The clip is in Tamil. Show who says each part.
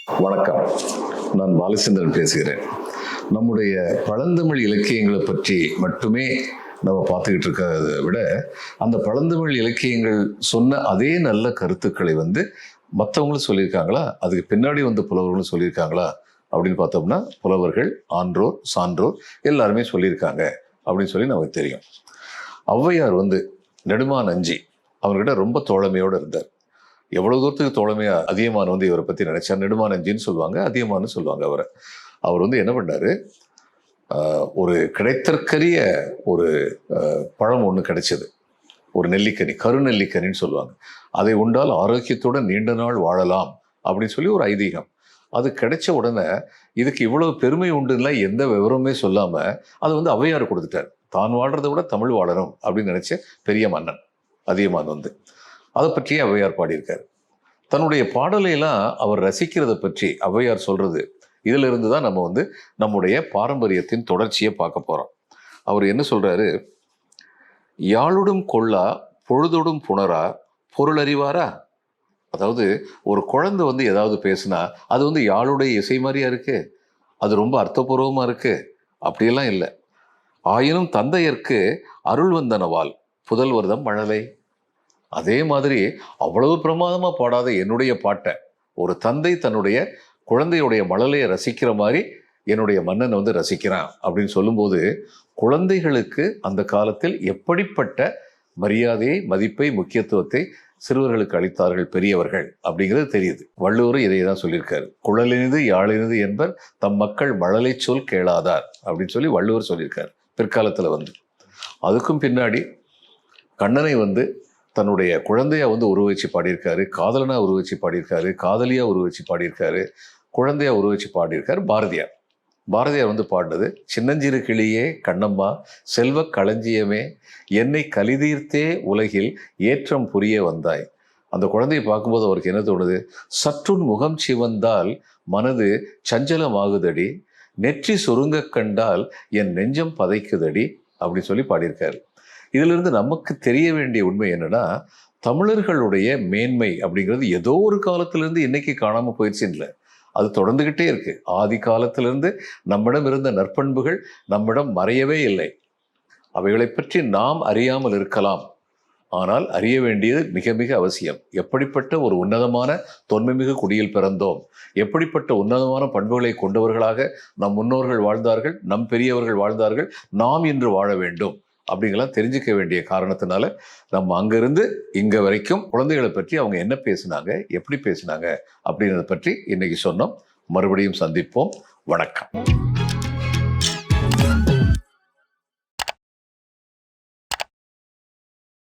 Speaker 1: வணக்கம். நான் பாலச்சந்திரன் பேசுகிறேன். நம்முடைய பழந்தமிழ் இலக்கியங்களை பற்றி மட்டுமே நம்ம பார்த்துக்கிட்டு இருக்கிறத விட, அந்த பழந்தமிழ் இலக்கியங்கள் சொன்ன அதே நல்ல கருத்துக்களை மற்றவங்களும் சொல்லியிருக்காங்களா, அதுக்கு பின்னாடி புலவர்களும் சொல்லியிருக்காங்களா அப்படின்னு பார்த்தோம்னா, புலவர்கள், ஆன்றோர், சான்றோர் எல்லாருமே சொல்லியிருக்காங்க அப்படின்னு சொல்லி நமக்கு தெரியும். ஔவையார் நெடுமான் அஞ்சி அவர்கிட்ட ரொம்ப தோழமையோடு இருந்தார். எவ்வளவு தூரத்துக்கு தோழமையா அதியமான் இவரை பத்தி நினைச்சார். நெடுமான் அஞ்சின்னு சொல்லுவாங்க, அதியமான்னு சொல்லுவாங்க அவரை. அவர் என்ன பண்ணாரு, ஒரு கிடைத்தற்கரிய ஒரு பழம் ஒன்று கிடைச்சது, ஒரு நெல்லிக்கனி, கருநெல்லிக்கனின்னு சொல்லுவாங்க. அதை உண்டால் ஆரோக்கியத்துடன் நீண்ட நாள் வாழலாம் அப்படின்னு சொல்லி ஒரு ஐதீகம். அது கிடைச்ச உடனே இதுக்கு இவ்வளவு பெருமை உண்டுன்னா எந்த விவரமே சொல்லாம அது ஔவையார் கொடுத்துட்டார். தான் வாழ்றதை விட தமிழ் வாழணும் அப்படின்னு நினைச்ச பெரிய மன்னன் அதியமான் அதை பற்றியே ஔவையார் பாடியிருக்காரு. தன்னுடைய பாடலையெல்லாம் அவர் ரசிக்கிறத பற்றி ஔவையார் சொல்றது, இதுல இருந்து தான் நம்ம நம்முடைய பாரம்பரியத்தின் தொடர்ச்சியை பார்க்க போறோம். அவர் என்ன சொல்றாரு, யாழொடும் கொள்ளா பொழுதொடும் புணரா பொருள் அறிவாரா. அதாவது ஒரு குழந்தை ஏதாவது பேசுனா அது யாழுடைய இசை மாதிரியா இருக்கு, அது ரொம்ப அர்த்தபூர்வமா இருக்கு, அப்படியெல்லாம் இல்லை. ஆயினும் தந்தையர்க்கு அருள் வந்தனவால் புதல்வர்தம் மழலை. அதே மாதிரி அவ்வளவு பிரமாதமா பாடாத என்னுடைய பாட்டை ஒரு தந்தை தன்னுடைய குழந்தையுடைய மழலையை ரசிக்கிற மாதிரி என்னுடைய மன்னன் ரசிக்கிறான் அப்படின்னு சொல்லும்போது, குழந்தைகளுக்கு அந்த காலத்தில் எப்படிப்பட்ட மரியாதையை, மதிப்பை, முக்கியத்துவத்தை சிறுவர்களுக்கு அளித்தார்கள் பெரியவர்கள் அப்படிங்கிறது தெரியுது. வள்ளுவர் இதை தான் சொல்லியிருக்காரு. குழலினிது யாழினிது என்பர் தம் மக்கள் மழலை சொல் கேளாதார் அப்படின்னு சொல்லி வள்ளுவர் சொல்லியிருக்காரு பிற்காலத்துல. அதுக்கும் பின்னாடி கண்ணனை தன்னுடைய குழந்தையா உருவச்சு பாடியிருக்காரு, காதலனா உருவச்சு பாடியிருக்காரு, காதலியா உருவச்சு பாடியிருக்காரு, குழந்தையா உருவச்சு பாடியிருக்காரு பாரதியார். பாரதியார் பாடினது, சின்னஞ்சிறு கிளியே கண்ணம்மா செல்வ களஞ்சியமே என்னை கலிதீர்த்தே உலகில் ஏற்றம் புரிய வந்தாய். அந்த குழந்தையை பார்க்கும்போது அவருக்கு என்ன தோணுது, சற்றுன் முகம் சிவந்தால் மனது சஞ்சலமாகுதடி, நெற்றி சுருங்க கண்டால் என் நெஞ்சம் பதைக்குதடி அப்படின்னு சொல்லி பாடியிருக்காரு. இதிலிருந்து நமக்கு தெரிய வேண்டிய உண்மை என்னன்னா, தமிழர்களுடைய மேன்மை அப்படிங்கிறது ஏதோ ஒரு காலத்திலிருந்து இன்னைக்கு காணாம போயிடுச்சு இல்லை, அது தொடர்ந்துகிட்டே இருக்கு. ஆதி காலத்திலிருந்து நம்மிடம் இருந்த நற்பண்புகள் நம்மிடம் மறையவே இல்லை. அவைகளை பற்றி நாம் அறியாமல் இருக்கலாம், ஆனால் அறிய வேண்டியது மிக மிக அவசியம். எப்படிப்பட்ட ஒரு உன்னதமான தொன்மைமிகு குடியில் பிறந்தோம், எப்படிப்பட்ட உன்னதமான பண்புகளை கொண்டவர்களாக நம் முன்னோர்கள் வாழ்ந்தார்கள், நம் பெரியவர்கள் வாழ்ந்தார்கள், நாம் இன்று வாழ வேண்டும் அப்படிங்கலாம் தெரிஞ்சுக்க வேண்டிய காரணத்தினால நம்ம அங்கிருந்து இங்க வரைக்கும் குழந்தைகளை பற்றி அவங்க என்ன பேசினாங்க, எப்படி பேசினாங்க அப்படிங்கிறத பற்றி இன்னைக்கு சொன்னோம். மறுபடியும் சந்திப்போம். வணக்கம்.